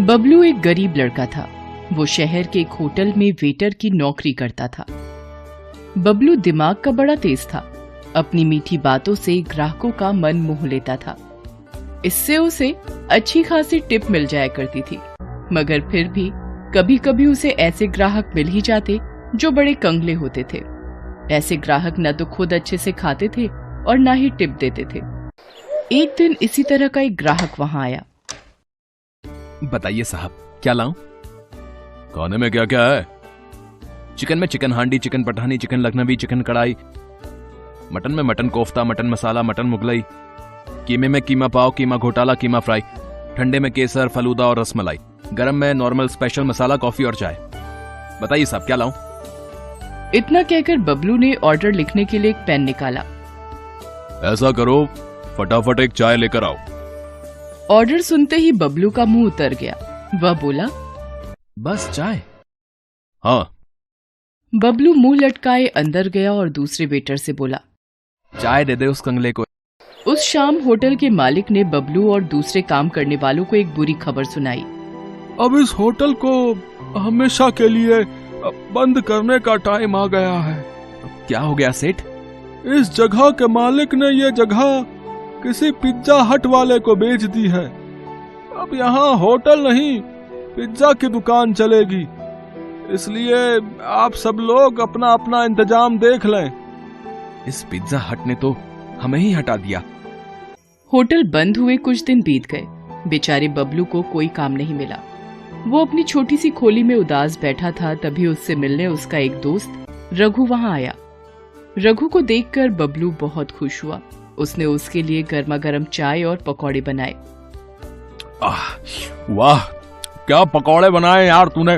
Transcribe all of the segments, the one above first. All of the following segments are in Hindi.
बबलू एक गरीब लड़का था। वो शहर के एक होटल में वेटर की नौकरी करता था। बबलू दिमाग का बड़ा तेज था। अपनी मीठी बातों से ग्राहकों का मन मोह लेता था। इससे उसे अच्छी खासी टिप मिल जाया करती थी, मगर फिर भी कभी कभी उसे ऐसे ग्राहक मिल ही जाते जो बड़े कंगले होते थे। ऐसे ग्राहक न तो खुद अच्छे से खाते थे और न ही टिप देते थे। एक दिन इसी तरह का एक ग्राहक वहां आया। बताइए साहब, क्या लाऊं? खाने में क्या क्या है? चिकन में chicken handi, chicken Pathani, chicken Lucknowi, chicken kadai. Mutton में mutton kofta, mutton masala, mutton Mughlai. कीमे में कीमा पाव, कीमा घोटाला, कीमा फ्राई। ठंडे में केसर, फलूदा और रसमलाई। गरम में नॉर्मल, स्पेशल, मसाला, कॉफी और चाय। बताइए साहब, क्या लाऊं? इतना कहकर बबलू ने ऑर्डर लिखने के लिए एक पेन निकाला। ऐसा करो, फटाफट एक चाय लेकर आओ। ऑर्डर सुनते ही बबलू का मुंह उतर गया। वह बोला, बस चाय? हाँ। बबलू मुंह लटकाए अंदर गया और दूसरे वेटर से बोला, चाय दे दे उस कंगले को। उस शाम होटल के मालिक ने बबलू और दूसरे काम करने वालों को एक बुरी खबर सुनाई। अब इस होटल को हमेशा के लिए बंद करने का टाइम आ गया है। क्या हो गया सेठ? इस जगह के मालिक ने ये जगह किसी पिज्जा हट वाले को बेच दी है। अब यहाँ होटल नहीं, पिज्जा की दुकान चलेगी। इसलिए आप सब लोग अपना अपना इंतजाम देख लें। इस पिज्जा हट ने तो हमें ही हटा दिया। होटल बंद हुए कुछ दिन बीत गए। बेचारे बबलू को कोई काम नहीं मिला। वो अपनी छोटी सी खोली में उदास बैठा था। तभी उससे मिलने उसका एक दोस्त रघु वहां आया। रघु को देखकर बबलू बहुत खुश हुआ। उसने उसके लिए गर्मा गर्म चाय और पकौड़े बनाए। वाह, क्या पकौड़े बनाए यार तूने।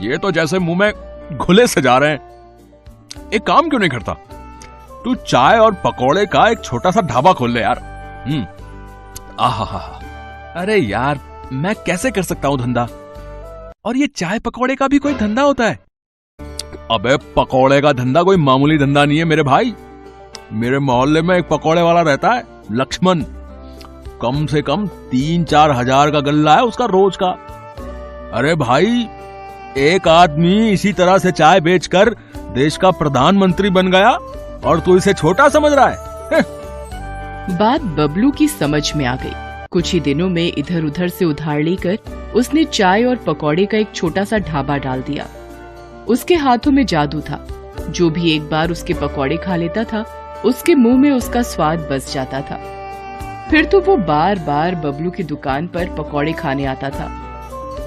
ये तो जैसे मुंह में घुले से जा रहे हैं। एक काम क्यों नहीं करता, तू चाय और पकौड़े का एक छोटा सा ढाबा खोल ले यार। आहा, अरे यार, मैं कैसे कर सकता हूँ धंधा? और ये चाय पकौड़े का भी कोई धंधा होता है? अबे पकौड़े का धंधा कोई मामूली धंधा नहीं है मेरे भाई। मेरे मोहल्ले में एक पकौड़े वाला रहता है, लक्ष्मण। कम से कम 3-4 हजार का गल्ला है उसका रोज का। अरे भाई, एक आदमी इसी तरह से चाय बेचकर देश का प्रधानमंत्री बन गया और तू इसे छोटा समझ रहा है? बात बबलू की समझ में आ गई। कुछ ही दिनों में इधर उधर से उधार लेकर उसने चाय और पकौड़े का एक छोटा सा ढाबा डाल दिया। उसके हाथों में जादू था। जो भी एक बार उसके पकौड़े खा लेता था, उसके मुंह में उसका स्वाद बस जाता था। फिर तो वो बार बार बबलू की दुकान पर पकौड़े खाने आता था।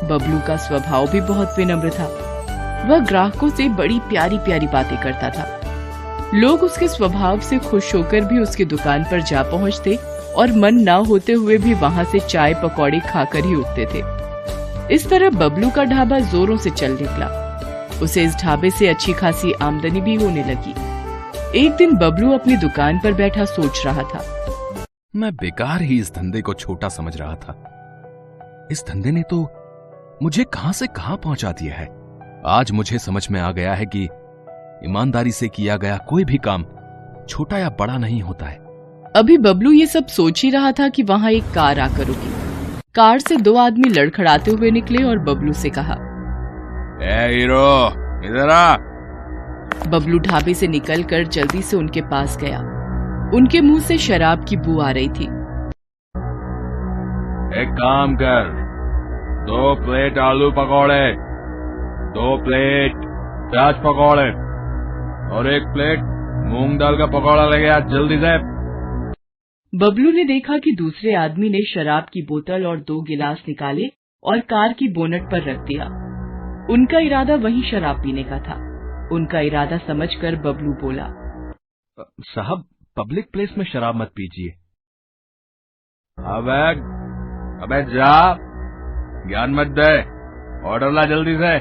बबलू का स्वभाव भी बहुत विनम्र था। वह ग्राहकों से बड़ी प्यारी प्यारी बातें करता था। लोग उसके स्वभाव से खुश होकर भी उसकी दुकान पर जा पहुंचते और मन ना होते हुए भी वहां से चाय पकौड़े खाकर ही उठते थे। इस तरह बबलू का ढाबा जोरों से चल निकला। उसे इस ढाबे से अच्छी खासी आमदनी भी होने लगी। एक दिन बबलू अपनी दुकान पर बैठा सोच रहा था, मैं बेकार ही इस धंधे को छोटा समझ रहा था। इस धंधे ने तो मुझे कहां से कहां पहुंचा दिया है। आज मुझे समझ में आ गया है कि ईमानदारी से किया गया कोई भी काम छोटा या बड़ा नहीं होता है। अभी बबलू ये सब सोच ही रहा था कि वहां एक कार आकर रुकी। कार से 2 आदमी लड़खड़ाते हुए निकले और बबलू से कहा, ए हीरो, इधर आ। बबलू ढाबे से निकलकर जल्दी से उनके पास गया। उनके मुंह से शराब की बू आ रही थी। एक काम कर, 2 प्लेट आलू पकौड़े, 2 प्लेट प्याज पकौड़े और 1 प्लेट मूंग दाल का पकौड़ा लेके आ जल्दी से। बबलू ने देखा कि दूसरे आदमी ने शराब की बोतल और 2 गिलास निकाले और कार की बोनट पर रख दिया। उनका इरादा वहीं शराब पीने का था। उनका इरादा समझकर बबलू बोला, साहब, पब्लिक प्लेस में शराब मत पीजिए। अबे जा, ज्ञान मत दे, ऑर्डर ला जल्दी से।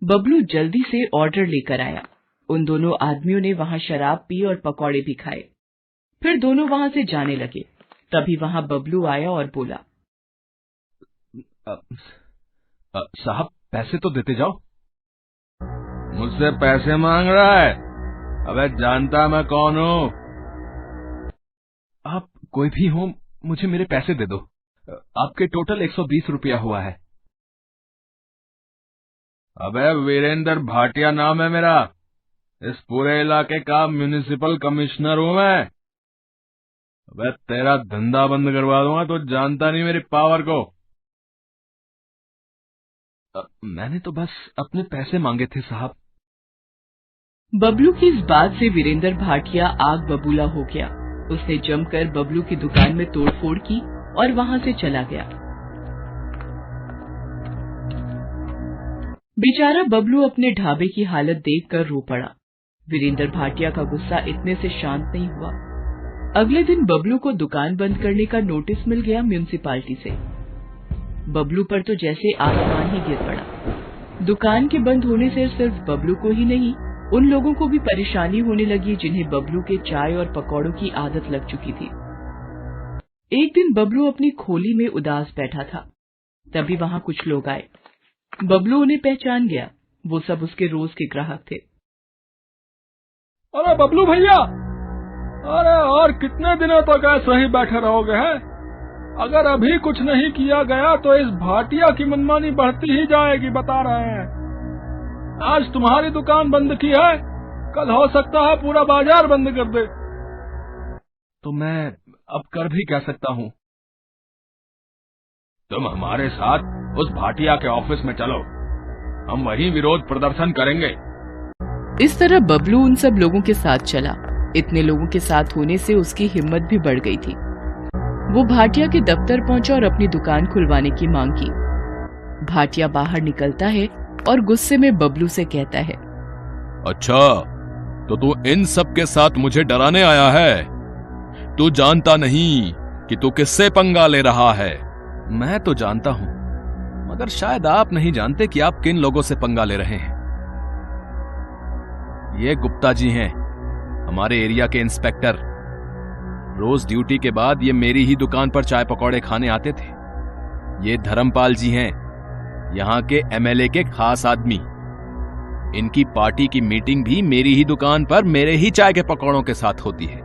बबलू जल्दी से ऑर्डर लेकर आया। उन दोनों आदमियों ने वहां शराब पी और पकौड़े भी खाए। फिर दोनों वहां से जाने लगे। तभी वहां बबलू आया और बोला, साहब, पैसे तो देते जाओ। मुझसे पैसे मांग रहा है? अबे जानता मैं कौन हूँ? आप कोई भी हो, मुझे मेरे पैसे दे दो। आपके टोटल 120 रुपया हुआ है। अबे वीरेंद्र भाटिया नाम है मेरा। इस पूरे इलाके का म्युनिसिपल कमिश्नर हूं मैं। अबे तेरा धंधा बंद करवा दूंगा, तो जानता नहीं मेरी पावर को। मैंने तो बस अपने पैसे मांगे थे साहब। बबलू की इस बात से वीरेंद्र भाटिया आग बबूला हो गया। उसने जमकर बबलू की दुकान में तोड़फोड़ की और वहां से चला गया। बेचारा बबलू अपने ढाबे की हालत देखकर रो पड़ा। वीरेंद्र भाटिया का गुस्सा इतने से शांत नहीं हुआ। अगले दिन बबलू को दुकान बंद करने का नोटिस मिल गया म्युनिसिपालिटी से। बबलू पर तो जैसे आसमान ही गिर पड़ा। दुकान के बंद होने से सिर्फ बबलू को ही नहीं, उन लोगों को भी परेशानी होने लगी जिन्हें बबलू के चाय और पकौड़ों की आदत लग चुकी थी। एक दिन बबलू अपनी खोली में उदास बैठा था। तभी वहां कुछ लोग आए। बबलू उन्हें पहचान गया। वो सब उसके रोज के ग्राहक थे। अरे बबलू भैया, अरे और कितने दिनों तक ऐसे ही बैठे रहोगे हैं? अगर अभी कुछ नहीं किया गया तो इस भाटिया की मनमानी बढ़ती ही जाएगी, बता रहे हैं। आज तुम्हारी दुकान बंद की है, कल हो सकता है पूरा बाजार बंद कर दे। तो मैं अब कर भी क्या सकता हूँ? तुम हमारे साथ उस भाटिया के ऑफिस में चलो, हम वहीं विरोध प्रदर्शन करेंगे। इस तरह बबलू उन सब लोगों के साथ चला। इतने लोगों के साथ होने से उसकी हिम्मत भी बढ़ गई थी। वो भाटिया के दफ्तर पहुंचा और अपनी दुकान खुलवाने की मांग की। भाटिया बाहर निकलता है और गुस्से में बबलू से कहता है, अच्छा, तो तू इन सब के साथ मुझे डराने आया है? तू जानता नहीं कि तू किससे पंगा ले रहा है? मैं तो जानता हूँ, मगर शायद आप नहीं जानते कि आप किन लोगों से पंगा ले रहे हैं। ये गुप्ता जी हैं, हमारे एरिया के इंस्पेक्टर। रोज ड्यूटी के बाद ये मेरी ही दुकान पर चाय पकौड़े खाने आते थे। ये धर्मपाल जी हैं, यहाँ के एमएलए के खास आदमी। इनकी पार्टी की मीटिंग भी मेरी ही दुकान पर मेरे ही चाय के पकौड़ों के साथ होती है।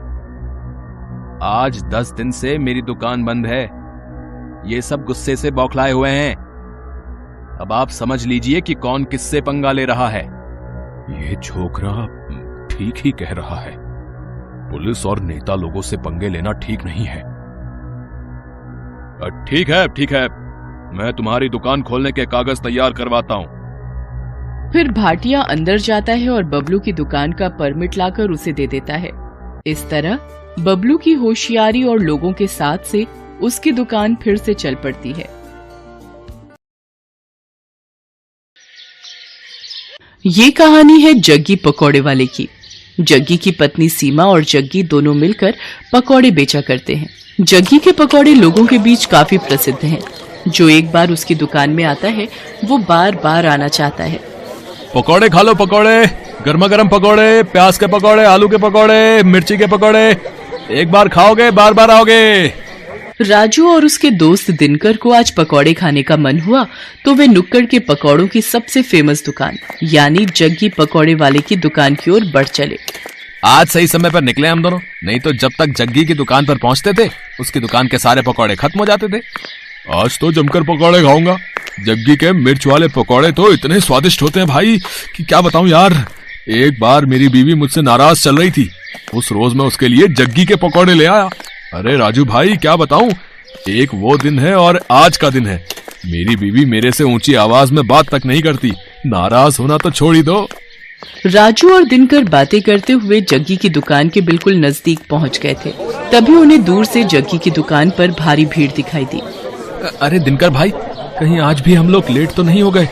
आज 10 दिन से मेरी दुकान बंद है। ये सब गुस्से से बौखलाए हुए हैं। अब आप समझ लीजिए कि कौन किससे पंगा ले रहा है। ये छोकरा ठीक ही कह रहा है। पुलिस और नेता लोगों से पंगे लेना ठीक नहीं है। ठीक है, मैं तुम्हारी दुकान खोलने के कागज तैयार करवाता हूँ। फिर भाटिया अंदर जाता है और बबलू की दुकान का परमिट लाकर उसे दे देता है। इस तरह बबलू की होशियारी और लोगों के साथ से उसकी दुकान फिर से चल पड़ती है। ये कहानी है जग्गी पकौड़े वाले की। जग्गी की पत्नी सीमा और जग्गी दोनों मिलकर पकौड़े बेचा करते हैं। जग्गी के पकौड़े लोगों के बीच काफी प्रसिद्ध हैं। जो एक बार उसकी दुकान में आता है वो बार बार आना चाहता है। पकौड़े खा लो, पकौड़े, गर्मा गर्म पकौड़े, प्याज के पकौड़े, आलू के पकौड़े, मिर्ची के पकौड़े। एक बार खाओगे बार बार आओगे। राजू और उसके दोस्त दिनकर को आज पकौड़े खाने का मन हुआ तो वे नुक्कड़ के पकौड़ों की सबसे फेमस दुकान यानी जग्गी पकौड़े वाले की दुकान की ओर बढ़ चले। आज सही समय पर निकले हम दोनों, नहीं तो जब तक जग्गी की दुकान पर पहुंचते थे उसकी दुकान के सारे पकौड़े खत्म हो जाते थे। आज तो जमकर पकौड़े खाऊंगा। जग्गी के मिर्च वाले पकौड़े तो इतने स्वादिष्ट होते हैं भाई कि क्या बताऊं यार। एक बार मेरी बीवी मुझसे नाराज चल रही थी, उस रोज मैं उसके लिए जग्गी के पकौड़े ले आया। अरे राजू भाई, क्या बताऊं, एक वो दिन है और आज का दिन है। मेरी बीवी मेरे से ऊंची आवाज में बात तक नहीं करती। नाराज होना तो छोड़ ही दो। राजू और दिनकर बातें करते हुए जग्गी की दुकान के बिल्कुल नजदीक पहुंच गए थे। तभी उन्हें दूर से जग्गी की दुकान पर भारी भीड़ दिखाई दी। अरे दिनकर भाई, कहीं आज भी हम लोग लेट तो नहीं हो गए?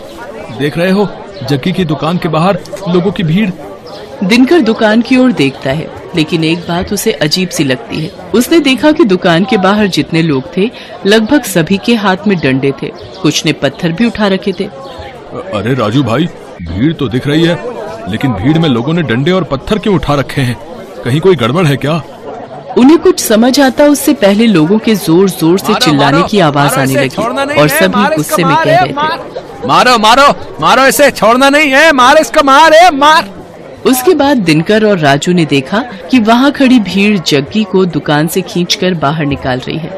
देख रहे हो जग्गी की दुकान के बाहर लोगों की भीड़। दिनकर दुकान की ओर देखता है, लेकिन एक बात उसे अजीब सी लगती है। उसने देखा कि दुकान के बाहर जितने लोग थे लगभग सभी के हाथ में डंडे थे, कुछ ने पत्थर भी उठा रखे थे। अरे राजू भाई, भीड़ तो दिख रही है, लेकिन भीड़ में लोगों ने डंडे और पत्थर क्यों उठा रखे हैं? कहीं कोई गड़बड़ है क्या? उन्हें कुछ समझ आता उससे पहले लोगों के जोर जोर से चिल्लाने की आवाज आने लगी और सभी गुस्से में कह रहे थे, मारो मारो मारो, इसे छोड़ना नहीं है, मार इसको, मार। उसके बाद दिनकर और राजू ने देखा कि वहाँ खड़ी भीड़ जग्गी को दुकान से खींचकर बाहर निकाल रही है।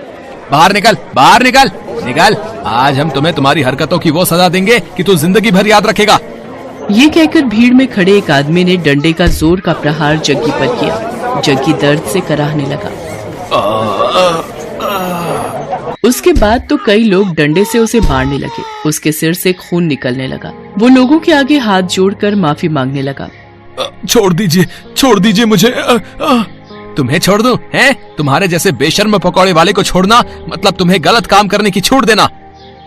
बाहर निकल, बाहर निकल, निकल। आज हम तुम्हें तुम्हारी हरकतों की वो सजा देंगे कि तू जिंदगी भर याद रखेगा। ये कहकर भीड़ में खड़े एक आदमी ने डंडे का जोर का प्रहार जग्गी पर किया। जग्गी दर्द से कराहने लगा। उसके बाद तो कई लोग डंडे से उसे मारने लगे। उसके सिर से खून निकलने लगा। वो लोगों के आगे हाथ जोड़कर माफी मांगने लगा। छोड़ दीजिए मुझे। तुम्हें छोड़ दूं? हैं? तुम्हारे जैसे बेशर्म पकौड़े वाले को छोड़ना मतलब तुम्हें गलत काम करने की छूट देना।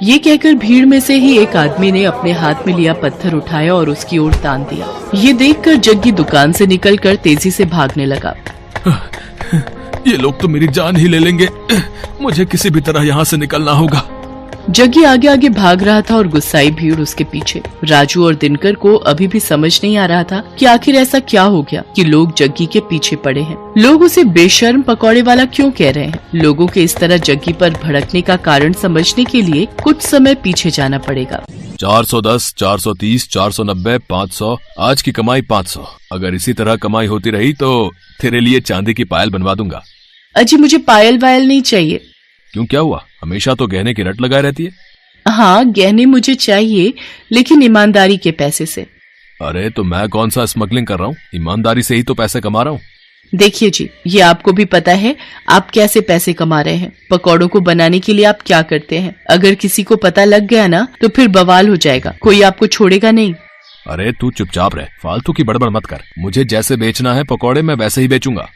ये कहकर भीड़ में से ही एक आदमी ने अपने हाथ में लिया पत्थर उठाया और उसकी ओर तान दिया। ये देखकर जग्गी दुकान से निकलकर तेजी से भागने लगा। ये लोग तो मेरी जान ही ले लेंगे। मुझे किसी भी तरह यहाँ से निकलना होगा। जग्गी आगे आगे भाग रहा था और गुस्साई भीड़ उसके पीछे। राजू और दिनकर को अभी भी समझ नहीं आ रहा था कि आखिर ऐसा क्या हो गया कि लोग जग्गी के पीछे पड़े हैं। लोग उसे बेशर्म पकौड़े वाला क्यों कह रहे हैं? लोगों के इस तरह जग्गी पर भड़कने का कारण समझने के लिए कुछ समय पीछे जाना पड़ेगा। 410, 430, 490, 500। आज की कमाई 500। अगर इसी तरह कमाई होती रही तो तेरे लिए चांदी की पायल बनवा दूंगा। अजी मुझे पायल वायल नहीं चाहिए। क्यों, क्या हुआ? हमेशा तो गहने की रट लगाए रहती है। हाँ गहने मुझे चाहिए, लेकिन ईमानदारी के पैसे से। अरे तो मैं कौन सा स्मगलिंग कर रहा हूँ? ईमानदारी से ही तो पैसे कमा रहा हूँ। देखिए जी, ये आपको भी पता है आप कैसे पैसे कमा रहे हैं। पकौड़ों को बनाने के लिए आप क्या करते हैं? अगर किसी को पता लग गया ना तो फिर बवाल हो जाएगा, कोई आपको छोड़ेगा नहीं। अरे तू चुपचाप रह, फालतू की बड़बड़ मत कर। मुझे जैसे बेचना है पकौड़े मैं वैसे ही बेचूंगा।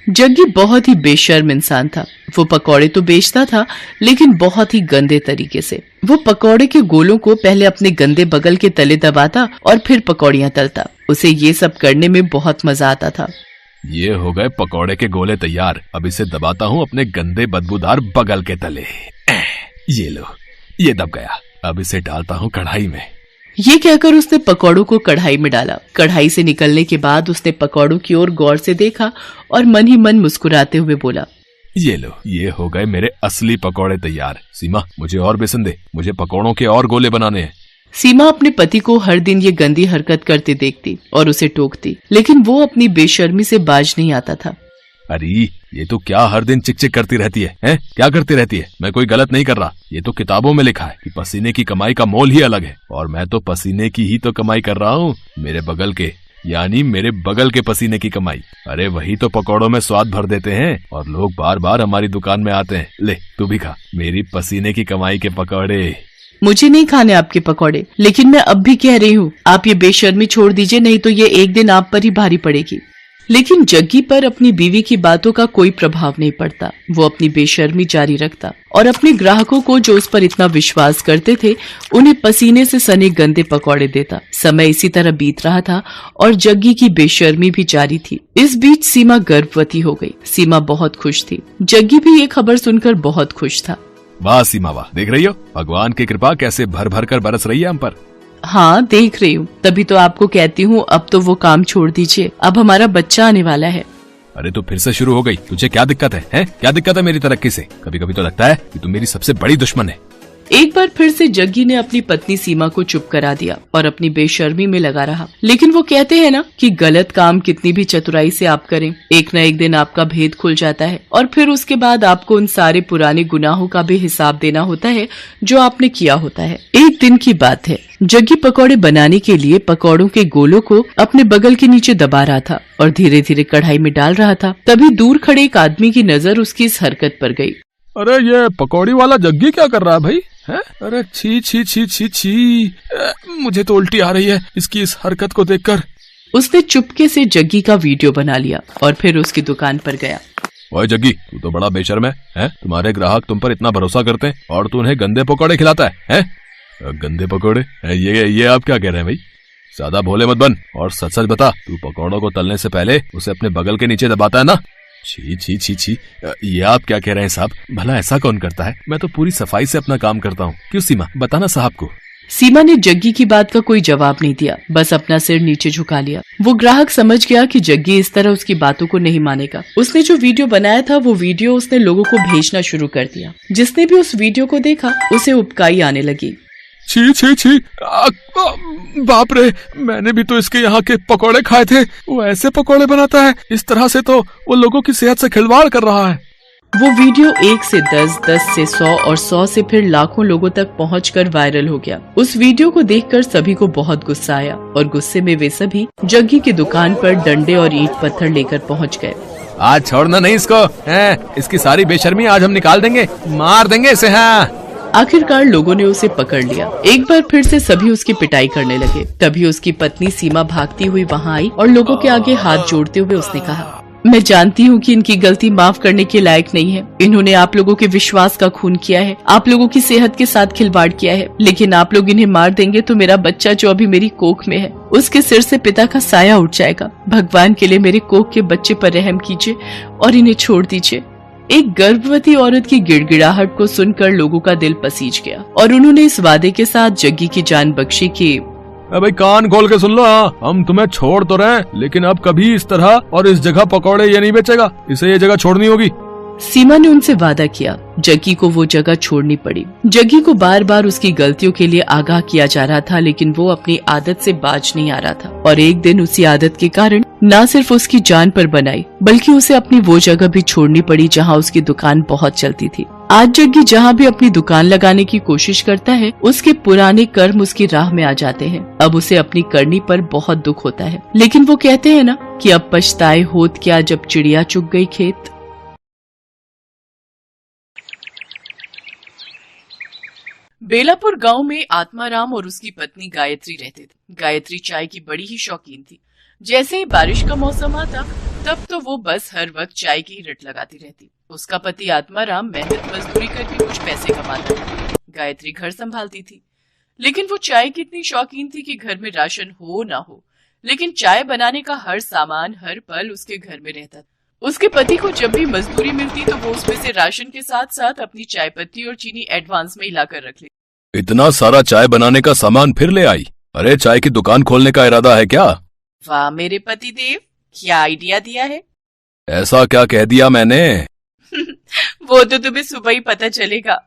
जग्गी बहुत ही बेशर्म इंसान था। वो पकौड़े तो बेचता था लेकिन बहुत ही गंदे तरीके से। वो पकौड़े के गोलों को पहले अपने गंदे बगल के तले दबाता और फिर पकौड़ियां तलता। उसे ये सब करने में बहुत मजा आता था। ये हो गए पकौड़े के गोले तैयार। अब इसे दबाता हूँ अपने गंदे बदबूदार बगल के तले। ये लो, ये दब गया। अब इसे डालता हूँ कढ़ाई में। ये कहकर उसने पकौड़ों को कढ़ाई में डाला। कढ़ाई से निकलने के बाद उसने पकौड़ों की ओर गौर से देखा और मन ही मन मुस्कुराते हुए बोला, ये लो, ये हो गए मेरे असली पकौड़े तैयार। सीमा मुझे और बेसन दे, मुझे पकौड़ों के और गोले बनाने हैं। सीमा अपने पति को हर दिन ये गंदी हरकत करते देखती और उसे टोकती, लेकिन वो अपनी बेशर्मी से बाज नहीं आता था। अरे ये तो क्या हर दिन चिक चिक करती रहती है, हैं? क्या करती रहती है? मैं कोई गलत नहीं कर रहा। ये तो किताबों में लिखा है कि पसीने की कमाई का मोल ही अलग है, और मैं तो पसीने की ही तो कमाई कर रहा हूँ। मेरे बगल के, यानी मेरे बगल के पसीने की कमाई। अरे वही तो पकौड़ों में स्वाद भर देते हैं और लोग बार बार हमारी दुकान में आते हैं। ले तू भी खा मेरी पसीने की कमाई के पकौड़े। मुझे नहीं खाने आपके पकौड़े, लेकिन मैं अब भी कह रही हूँ आप ये बेशर्मी छोड़ दीजिए, नहीं तो ये एक दिन आप पर ही भारी पड़ेगी। लेकिन जग्गी पर अपनी बीवी की बातों का कोई प्रभाव नहीं पड़ता। वो अपनी बेशर्मी जारी रखता और अपने ग्राहकों को जो उस पर इतना विश्वास करते थे उन्हें पसीने से सने गंदे पकौड़े देता। समय इसी तरह बीत रहा था और जग्गी की बेशर्मी भी जारी थी। इस बीच सीमा गर्भवती हो गई। सीमा बहुत खुश थी। जग्गी भी ये खबर सुनकर बहुत खुश था। वाह सीमा वाह, देख रही हो भगवान की कृपा कैसे भर भर कर बरस रही है हम पर। हाँ देख रही हूँ, तभी तो आपको कहती हूँ अब तो वो काम छोड़ दीजिए, अब हमारा बच्चा आने वाला है। अरे तो फिर से शुरू हो गई। तुझे क्या दिक्कत है, हैं? क्या दिक्कत है मेरी तरक्की से? कभी कभी तो लगता है कि तू मेरी सबसे बड़ी दुश्मन है। एक बार फिर से जग्गी ने अपनी पत्नी सीमा को चुप करा दिया और अपनी बेशर्मी में लगा रहा। लेकिन वो कहते हैं ना कि गलत काम कितनी भी चतुराई से आप करें, एक न एक दिन आपका भेद खुल जाता है और फिर उसके बाद आपको उन सारे पुराने गुनाहों का भी हिसाब देना होता है जो आपने किया होता है। एक दिन की बात है, जग्गी पकौड़े बनाने के लिए पकौड़ों के गोलों को अपने बगल के नीचे दबा रहा था और धीरे धीरे कढ़ाई में डाल रहा था। तभी दूर खड़े एक आदमी की नजर उसकी इस हरकत पर गई। अरे ये पकौड़ी वाला जग्गी क्या कर रहा है भाई, है? अरे छी छी छी छी छी, मुझे तो उल्टी आ रही है इसकी इस हरकत को देखकर। उसने चुपके से जग्गी का वीडियो बना लिया और फिर उसकी दुकान पर गया। ओए जग्गी, तू तो बड़ा बेशर्म है? तुम्हारे ग्राहक तुम पर इतना भरोसा करते हैं और तू उन्हें गंदे पकौड़े खिलाता है? गंदे पकौड़े? ये आप क्या कह रहे हैं भाई? ज्यादा भोले मत बन और सच सच बता, तू पकौड़ों को तलने से पहले उसे अपने बगल के नीचे दबाता है ना? छी छी छी छी, ये आप क्या कह रहे हैं साहब? भला ऐसा कौन करता है? मैं तो पूरी सफाई से अपना काम करता हूँ। क्यों सीमा, बताना साहब को। सीमा ने जग्गी की बात का कोई जवाब नहीं दिया, बस अपना सिर नीचे झुका लिया। वो ग्राहक समझ गया कि जग्गी इस तरह उसकी बातों को नहीं मानेगा। उसने जो वीडियो बनाया था वो वीडियो उसने लोगों को भेजना शुरू कर दिया। जिसने भी उस वीडियो को देखा उसे उबकाई आने लगी। छी छी छी, बाप रे, मैंने भी तो इसके यहाँ के पकौड़े खाए थे। वो ऐसे पकौड़े बनाता है? इस तरह से तो वो लोगों की सेहत से खिलवाड़ कर रहा है। वो वीडियो 1 से 10, 10 से 100 और 100 से फिर लाखों लोगों तक पहुंचकर वायरल हो गया। उस वीडियो को देखकर सभी को बहुत गुस्सा आया और गुस्से में वे सभी जग्गी की दुकान पर डंडे और ईंट पत्थर लेकर पहुंच गए। आज छोड़ना नहीं इसको, इसकी सारी बेशर्मी आज हम निकाल देंगे, मार देंगे इसे। हाँ, आखिरकार लोगों ने उसे पकड़ लिया। एक बार फिर से सभी उसकी पिटाई करने लगे। तभी उसकी पत्नी सीमा भागती हुई वहाँ आई और लोगों के आगे हाथ जोड़ते हुए उसने कहा, मैं जानती हूँ कि इनकी गलती माफ करने के लायक नहीं है। इन्होंने आप लोगों के विश्वास का खून किया है, आप लोगों की सेहत के साथ खिलवाड़ किया है, लेकिन आप लोग इन्हें मार देंगे तो मेरा बच्चा जो अभी मेरी कोख में है, उसके सिर से पिता का साया उठ जाएगा। भगवान के लिए मेरे कोख के बच्चे पर रहम कीजिए और इन्हें छोड़ दीजिए। एक गर्भवती औरत की गिड़गिड़ाहट को सुनकर लोगों का दिल पसीज गया और उन्होंने इस वादे के साथ जग्गी की जान बख्शी कि भाई कान खोल के सुन लो, हम तुम्हें छोड़ तो रहे, लेकिन अब कभी इस तरह और इस जगह पकौड़े ये नहीं बेचेगा, इसे ये जगह छोड़नी होगी। सीमा ने उनसे वादा किया। जग्गी को वो जगह छोड़नी पड़ी। जग्गी को बार बार उसकी गलतियों के लिए आगाह किया जा रहा था, लेकिन वो अपनी आदत से बाज नहीं आ रहा था और एक दिन उसी आदत के कारण न सिर्फ उसकी जान पर बनाई, बल्कि उसे अपनी वो जगह भी छोड़नी पड़ी जहाँ उसकी दुकान बहुत चलती थी। आज जग्गी जहाँ भी अपनी दुकान लगाने की कोशिश करता है, उसके पुराने कर्म उसकी राह में आ जाते हैं। अब उसे अपनी करनी पर बहुत दुख होता है, लेकिन वो कहते हैं ना कि अब पछताए होत क्या जब चिड़िया चुग गई खेत। बेलापुर गांव में आत्माराम और उसकी पत्नी गायत्री रहते थे। गायत्री चाय की बड़ी ही शौकीन थी। जैसे ही बारिश का मौसम आता, तब तो वो बस हर वक्त चाय की रट लगाती रहती। उसका पति आत्माराम मेहनत मजदूरी करके कुछ पैसे कमाता था। गायत्री घर संभालती थी, लेकिन वो चाय की इतनी शौकीन थी कि घर में राशन हो ना हो, लेकिन चाय बनाने का हर सामान हर पल उसके घर में रहता था। उसके पति को जब भी मजदूरी मिलती तो वो उसमें से राशन के साथ साथ अपनी चाय पत्ती और चीनी एडवांस में हिलाकर रख लेती। इतना सारा चाय बनाने का सामान फिर ले आई? अरे चाय की दुकान खोलने का इरादा है क्या? वाह मेरे पति देव, क्या आइडिया दिया है। ऐसा क्या कह दिया मैंने? वो तो तुम्हें सुबह ही पता चलेगा।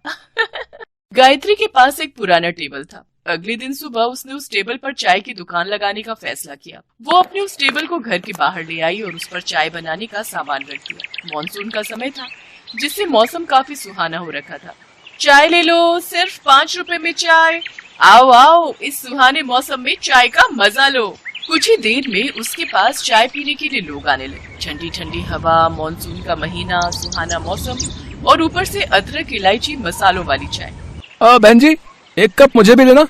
गायत्री के पास एक पुराना टेबल था। अगले दिन सुबह उसने उस टेबल पर चाय की दुकान लगाने का फैसला किया। वो अपने उस टेबल को घर के बाहर ले आई और उस पर चाय बनाने का सामान रख दिया। मॉनसून का समय था, जिससे मौसम काफी सुहाना हो रखा था। चाय ले लो, सिर्फ 5 रुपए में चाय। आओ आओ, इस सुहाने मौसम में चाय का मजा लो। कुछ ही देर में उसके पास चाय पीने के लिए लोग आने लगे। ठंडी ठंडी हवा, मॉनसून का महीना, सुहाना मौसम और ऊपर से अदरक, इलायची, मसालों वाली चाय। बहन जी, एक कप मुझे भी देना।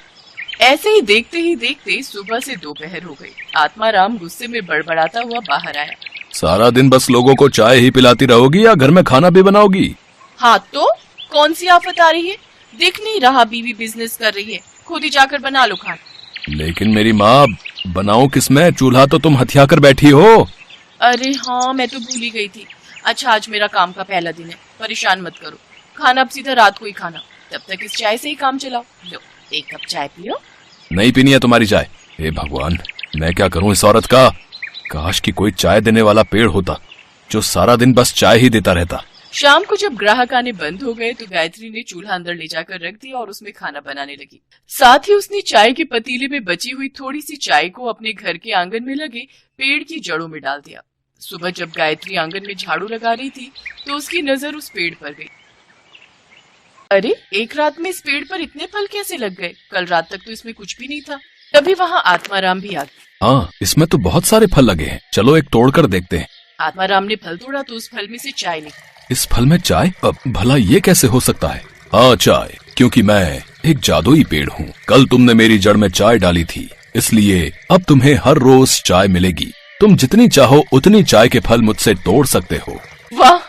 ऐसे ही देखते सुबह से दोपहर हो गई। आत्माराम गुस्से में बड़बड़ाता हुआ बाहर आया। सारा दिन बस लोगों को चाय ही पिलाती रहोगी या घर में खाना भी बनाओगी? हाँ तो कौन सी आफत आ रही है? दिख नहीं रहा बीवी बिजनेस कर रही है, खुद ही जाकर बना लो खाना। लेकिन मेरी माँ, बनाऊं किसमें? चूल्हा तो तुम हथिया कर बैठी हो। अरे हाँ, मैं तो भूल ही गई थी। अच्छा, आज मेरा काम का पहला दिन है, परेशान मत करो। खाना अब सीधा रात को ही खाना, तब तक इस चाय से ही काम चलाओ। लो, एक कप चाय पियो। नहीं पीनी है तुम्हारी चाय। हे भगवान, मैं क्या करूं इस औरत का? काश कि कोई चाय देने वाला पेड़ होता जो सारा दिन बस चाय ही देता रहता। शाम को जब ग्राहक आने बंद हो गए तो गायत्री ने चूल्हा अंदर ले जाकर रख दिया और उसमें खाना बनाने लगी। साथ ही उसने चाय के पतीले में बची हुई थोड़ी सी चाय को अपने घर के आंगन में लगे पेड़ की जड़ों में डाल दिया। सुबह जब गायत्री आंगन में झाड़ू लगा रही थी तो उसकी नजर उस पेड़ पर गई। अरे, एक रात में इस पेड़ पर इतने फल कैसे लग गए? कल रात तक तो इसमें कुछ भी नहीं था। तभी वहाँ आत्माराम भी आ गया। हाँ, इसमें तो बहुत सारे फल लगे हैं, चलो एक तोड़कर देखते हैं। आत्माराम ने फल तोड़ा तो उस फल में से चाय निकली। इस फल में चाय? अब भला ये कैसे हो सकता है? हाँ, चाय, क्योंकि मैं एक जादुई पेड़ हूँ। कल तुमने मेरी जड़ में चाय डाली थी, इसलिए अब तुम्हें हर रोज चाय मिलेगी। तुम जितनी चाहो उतनी चाय के फल मुझसे तोड़ सकते हो। वाह,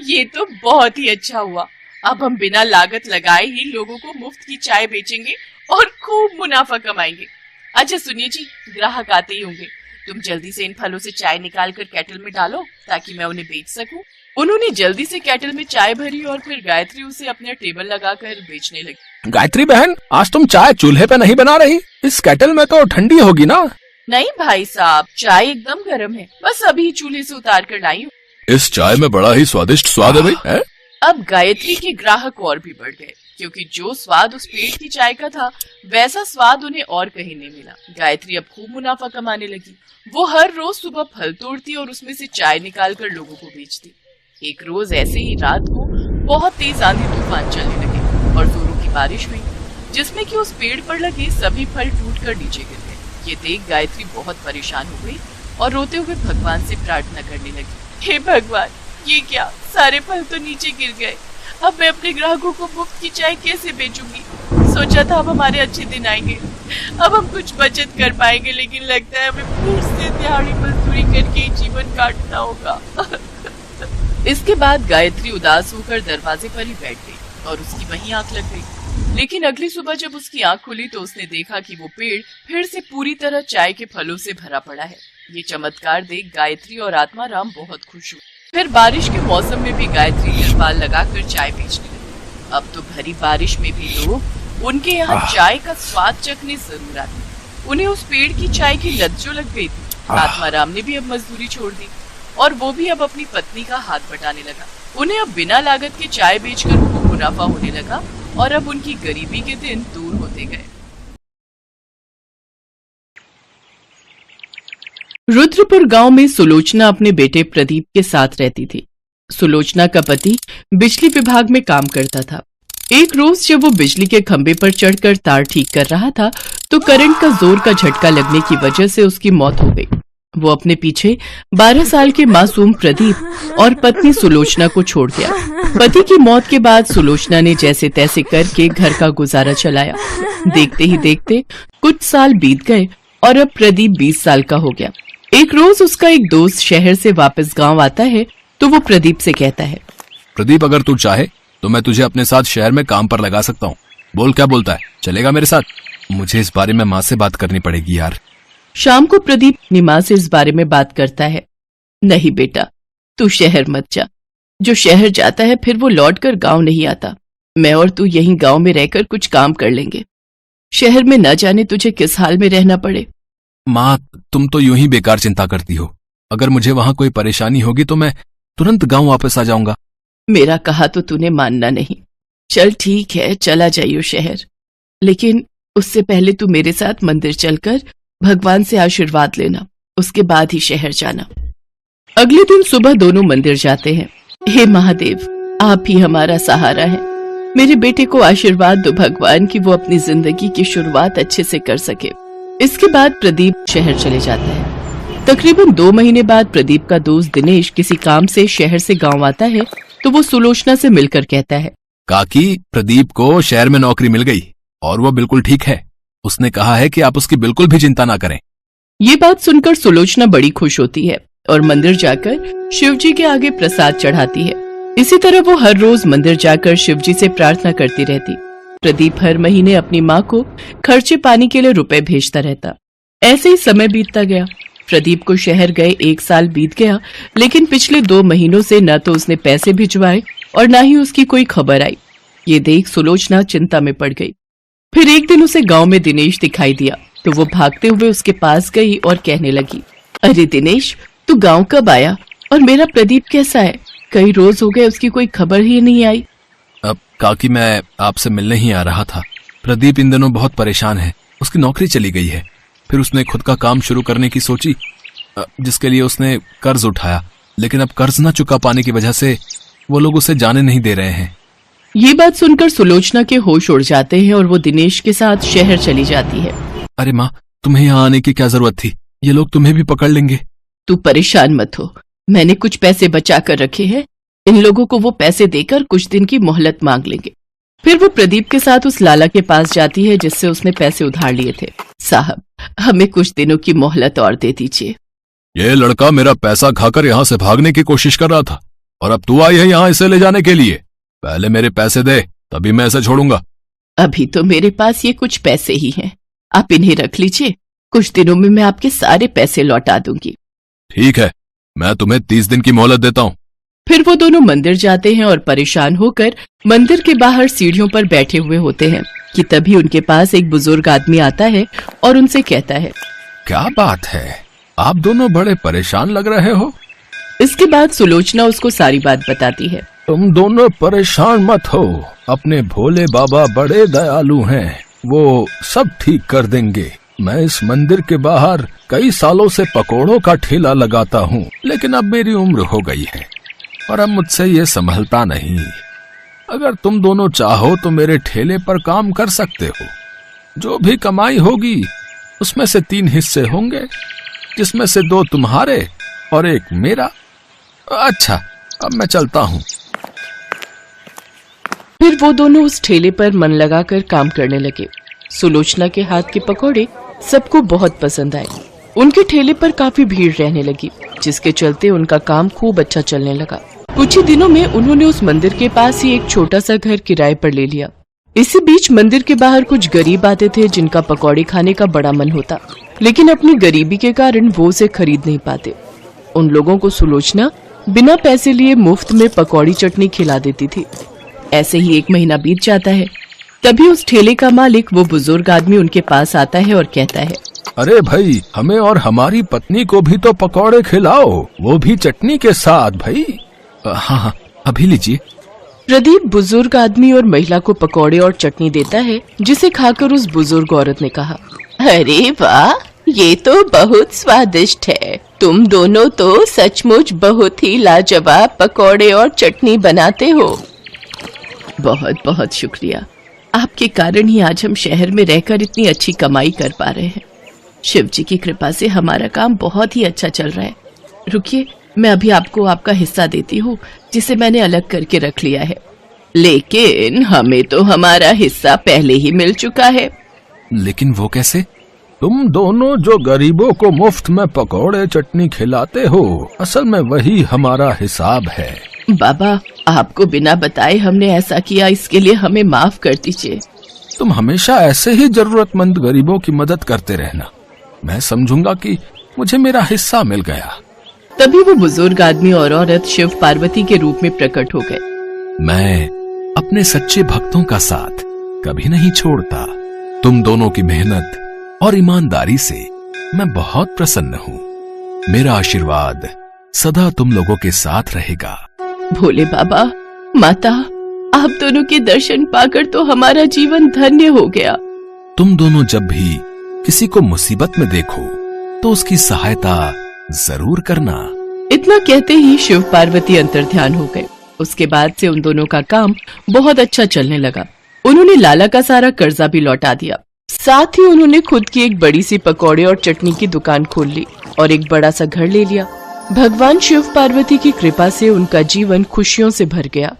ये तो बहुत ही अच्छा हुआ। अब हम बिना लागत लगाए ही लोगों को मुफ्त की चाय बेचेंगे और खूब मुनाफा कमाएंगे। अच्छा सुनिए जी, ग्राहक आते ही होंगे। तुम जल्दी से इन फलों से चाय निकाल कर केटल में डालो ताकि मैं उन्हें बेच सकूं। उन्होंने जल्दी से केटल में चाय भरी और फिर गायत्री उसे अपने टेबल लगाकर बेचने लगी। गायत्री बहन, आज तुम चाय चूल्हे पे नहीं बना रही? इस केटल में तो ठंडी होगी ना? नहीं भाई साहब, चाय एकदम गर्म है, बस अभी चूल्हे से उतार कर लाई हूँ। इस चाय में बड़ा ही स्वादिष्ट स्वाद है भाई। है? अब गायत्री के ग्राहक और भी बढ़ गए, क्योंकि जो स्वाद उस पेड़ की चाय का था वैसा स्वाद उन्हें और कहीं नहीं मिला। गायत्री अब खूब मुनाफा कमाने लगी। वो हर रोज सुबह फल तोड़ती और उसमें से चाय निकाल कर लोगों को बेचती। एक रोज ऐसे ही रात को बहुत तेज आंधी तूफान चलने लगे और जोरों की बारिश हुई, जिसमें कि उस पेड़ पर लगे सभी फल टूटकर नीचे गिर गए। ये देख गायत्री बहुत परेशान हो गई और रोते हुए भगवान से प्रार्थना करने लगी, हे भगवान, ये क्या, सारे फल तो नीचे गिर गए। अब मैं अपने ग्राहकों को मुफ्त की चाय कैसे बेचूंगी? सोचा था अब हमारे अच्छे दिन आएंगे, अब हम कुछ बचत कर पाएंगे, लेकिन लगता है हमें फिर से दिहाड़ी मजदूरी करके जीवन काटना होगा। इसके बाद गायत्री उदास होकर दरवाजे पर ही बैठ गई और उसकी वहीं आंख लग गई। लेकिन अगली सुबह जब उसकी आंख खुली तो उसने देखा कि वो पेड़ फिर से पूरी तरह चाय के फलों से भरा पड़ा है। ये चमत्कार देख गायत्री और आत्माराम बहुत खुश हुए। फिर बारिश के मौसम में भी गायत्री तिरपाल लगाकर चाय बेचने लगी। अब तो भरी बारिश में भी लोग उनके यहाँ चाय का स्वाद चखने जरूर आते। उन्हें उस पेड़ की चाय की लत जो लग गई थी। आत्माराम ने भी अब मजदूरी छोड़ दी और वो भी अब अपनी पत्नी का हाथ बटाने लगा। उन्हें अब बिना लागत के चाय बेचकर खूब मुनाफा होने लगा और अब उनकी गरीबी के दिन दूर होते गए। रुद्रपुर गांव में सुलोचना अपने बेटे प्रदीप के साथ रहती थी। सुलोचना का पति बिजली विभाग में काम करता था। एक रोज जब वो बिजली के खंभे पर चढ़कर तार ठीक कर रहा था तो करंट का जोर का झटका लगने की वजह से उसकी मौत हो गई। वो अपने पीछे 12 साल के मासूम प्रदीप और पत्नी सुलोचना को छोड़ गया। पति की मौत के बाद सुलोचना ने जैसे तैसे करके घर का गुजारा चलाया। देखते ही देखते कुछ साल बीत गए और अब प्रदीप 20 साल का हो गया। एक रोज उसका एक दोस्त शहर से वापस गांव आता है तो वो प्रदीप से कहता है, प्रदीप, अगर तू चाहे तो मैं तुझे अपने साथ शहर में काम पर लगा सकता हूँ। बोल, क्या बोलता है, चलेगा मेरे साथ? मुझे इस बारे में माँ से बात करनी पड़ेगी यार। शाम को प्रदीप अपनी माँ से इस बारे में बात करता है। नहीं बेटा, तू शहर मत जा। जो शहर जाता है फिर वो लौट कर गाँव नहीं आता। मैं और तू यहीं गाँव में रहकर कुछ काम कर लेंगे। शहर में न जाने तुझे किस हाल में रहना पड़े। माँ, तुम तो यूं ही बेकार चिंता करती हो। अगर मुझे वहाँ कोई परेशानी होगी तो मैं तुरंत गाँव वापस आ जाऊंगा। मेरा कहा तो तूने मानना नहीं। चल ठीक है, चला जाइयो शहर, लेकिन उससे पहले तू मेरे साथ मंदिर चलकर भगवान से आशीर्वाद लेना, उसके बाद ही शहर जाना। अगले दिन सुबह दोनों मंदिर जाते हैं। हे महादेव, आप ही हमारा सहारा है। मेरे बेटे को आशीर्वाद दो भगवान कि वो अपनी जिंदगी की शुरुआत अच्छे से कर सके। इसके बाद प्रदीप शहर चले जाता है। तकरीबन 2 महीने बाद प्रदीप का दोस्त दिनेश किसी काम से शहर से गांव आता है तो वो सुलोचना से मिलकर कहता है, काकी, प्रदीप को शहर में नौकरी मिल गई और वो बिल्कुल ठीक है। उसने कहा है कि आप उसकी बिल्कुल भी चिंता ना करें। ये बात सुनकर सुलोचना बड़ी खुश होती है और मंदिर जाकर शिवजी के आगे प्रसाद चढ़ाती है। इसी तरह वो हर रोज मंदिर जाकर शिवजी से प्रार्थना करती रहती। प्रदीप हर महीने अपनी माँ को खर्चे पानी के लिए रुपए भेजता रहता। ऐसे ही समय बीतता गया। प्रदीप को शहर गए 1 साल बीत गया, लेकिन पिछले 2 महीनों से न तो उसने पैसे भिजवाए और न ही उसकी कोई खबर आई। ये देख सुलोचना चिंता में पड़ गई। फिर एक दिन उसे गांव में दिनेश दिखाई दिया तो वो भागते हुए उसके पास गई और कहने लगी, अरे दिनेश, तू गांव कब आया और मेरा प्रदीप कैसा है? कई रोज हो गए उसकी कोई खबर ही नहीं आई। अब काकी, मैं आपसे मिलने ही आ रहा था। प्रदीप इन दिनों बहुत परेशान है। उसकी नौकरी चली गई है। फिर उसने खुद का काम शुरू करने की सोची, जिसके लिए उसने कर्ज उठाया, लेकिन अब कर्ज न चुका पाने की वजह से वो लोग उसे जाने नहीं दे रहे हैं। ये बात सुनकर सुलोचना के होश उड़ जाते हैं और वो दिनेश के साथ शहर चली जाती है। अरे माँ, तुम्हें यहाँ आने की क्या जरूरत थी? ये लोग तुम्हें भी पकड़ लेंगे। तू परेशान मत हो, मैंने कुछ पैसे बचा कर रखे हैं। इन लोगों को वो पैसे देकर कुछ दिन की मोहलत मांग लेंगे। फिर वो प्रदीप के साथ उस लाला के पास जाती है जिससे उसने पैसे उधार लिए थे। साहब, हमें कुछ दिनों की मोहलत और दे दीजिए। ये लड़का मेरा पैसा खाकर यहाँ से भागने की कोशिश कर रहा था और अब तू आई है यहाँ इसे ले जाने के लिए। पहले मेरे पैसे दे, तभी मैं इसे छोड़ूंगा। अभी तो मेरे पास ये कुछ पैसे ही हैं, आप इन्हें रख लीजिए। कुछ दिनों में मैं आपके सारे पैसे लौटा दूंगी। ठीक है, मैं तुम्हें 30 दिन की मोहलत देता हूँ। फिर वो दोनों मंदिर जाते हैं और परेशान होकर मंदिर के बाहर सीढ़ियों पर बैठे हुए होते हैं कि तभी उनके पास एक बुजुर्ग आदमी आता है और उनसे कहता है, क्या बात है, आप दोनों बड़े परेशान लग रहे हो। इसके बाद सुलोचना उसको सारी बात बताती है। तुम दोनों परेशान मत हो, अपने भोले बाबा बड़े दयालु हैं, वो सब ठीक कर देंगे। मैं इस मंदिर के बाहर कई सालों से पकोड़ों का ठेला लगाता हूँ, लेकिन अब मेरी उम्र हो गई है, और अब मुझसे ये संभलता नहीं। अगर तुम दोनों चाहो तो मेरे ठेले पर काम कर सकते हो। जो भी कमाई होगी उसमें से 3 हिस्से होंगे, जिसमें से 2 तुम्हारे और 1 मेरा। अच्छा, अब मैं चलता हूँ। फिर वो दोनों उस ठेले पर मन लगाकर काम करने लगे। सुलोचना के हाथ के पकौड़े सबको बहुत पसंद आए। उनके ठेले पर काफी भीड़ रहने लगी, जिसके चलते उनका काम खूब अच्छा चलने लगा। कुछ ही दिनों में उन्होंने उस मंदिर के पास ही एक छोटा सा घर किराए पर ले लिया। इसी बीच मंदिर के बाहर कुछ गरीब आते थे, जिनका पकौड़े खाने का बड़ा मन होता, लेकिन अपनी गरीबी के कारण वो उसे खरीद नहीं पाते। उन लोगों को सुलोचना बिना पैसे लिए मुफ्त में पकौड़ी चटनी खिला देती थी। ऐसे ही 1 महीना बीत जाता है। तभी उस ठेले का मालिक, वो बुजुर्ग आदमी, उनके पास आता है और कहता है, अरे भाई, हमें और हमारी पत्नी को भी तो पकौड़े खिलाओ, वो भी चटनी के साथ भाई। हाँ, अभी लीजिए। प्रदीप बुजुर्ग आदमी और महिला को पकौड़े और चटनी देता है, जिसे खाकर उस बुजुर्ग औरत ने कहा, अरे वाह, ये तो बहुत स्वादिष्ट है। तुम दोनों तो सचमुच बहुत ही लाजवाब पकौड़े और चटनी बनाते हो। बहुत बहुत शुक्रिया। आपके कारण ही आज हम शहर में रहकर इतनी अच्छी कमाई कर पा रहे हैं। शिव जी की कृपा से हमारा काम बहुत ही अच्छा चल रहा है। रुकिए, मैं अभी आपको आपका हिस्सा देती हूँ, जिसे मैंने अलग करके रख लिया है। लेकिन हमें तो हमारा हिस्सा पहले ही मिल चुका है। लेकिन वो कैसे? तुम दोनों जो गरीबों को मुफ्त में पकौड़े चटनी खिलाते हो, असल में वही हमारा हिसाब है। बाबा, आपको बिना बताए हमने ऐसा किया, इसके लिए हमें माफ कर दीजिए। तुम हमेशा ऐसे ही जरूरतमंद गरीबों की मदद करते रहना। मैं समझूंगा कि मुझे मेरा हिस्सा मिल गया। तभी वो बुजुर्ग आदमी और औरत शिव पार्वती के रूप में प्रकट हो गए। मैं अपने सच्चे भक्तों का साथ कभी नहीं छोड़ता। तुम दोनों की मेहनत और ईमानदारी से मैं बहुत प्रसन्न हूँ। मेरा आशीर्वाद सदा तुम लोगों के साथ रहेगा। भोले बाबा, माता, आप दोनों के दर्शन पाकर तो हमारा जीवन धन्य हो गया। तुम दोनों जब भी किसी को मुसीबत में देखो तो उसकी सहायता जरूर करना। इतना कहते ही शिव पार्वती अंतर्ध्यान हो गए। उसके बाद से उन दोनों का काम बहुत अच्छा चलने लगा। उन्होंने लाला का सारा कर्जा भी लौटा दिया। साथ ही उन्होंने खुद की एक बड़ी सी पकौड़े और चटनी की दुकान खोल ली और एक बड़ा सा घर ले लिया। भगवान शिव पार्वती की कृपा से उनका जीवन खुशियों से भर गया।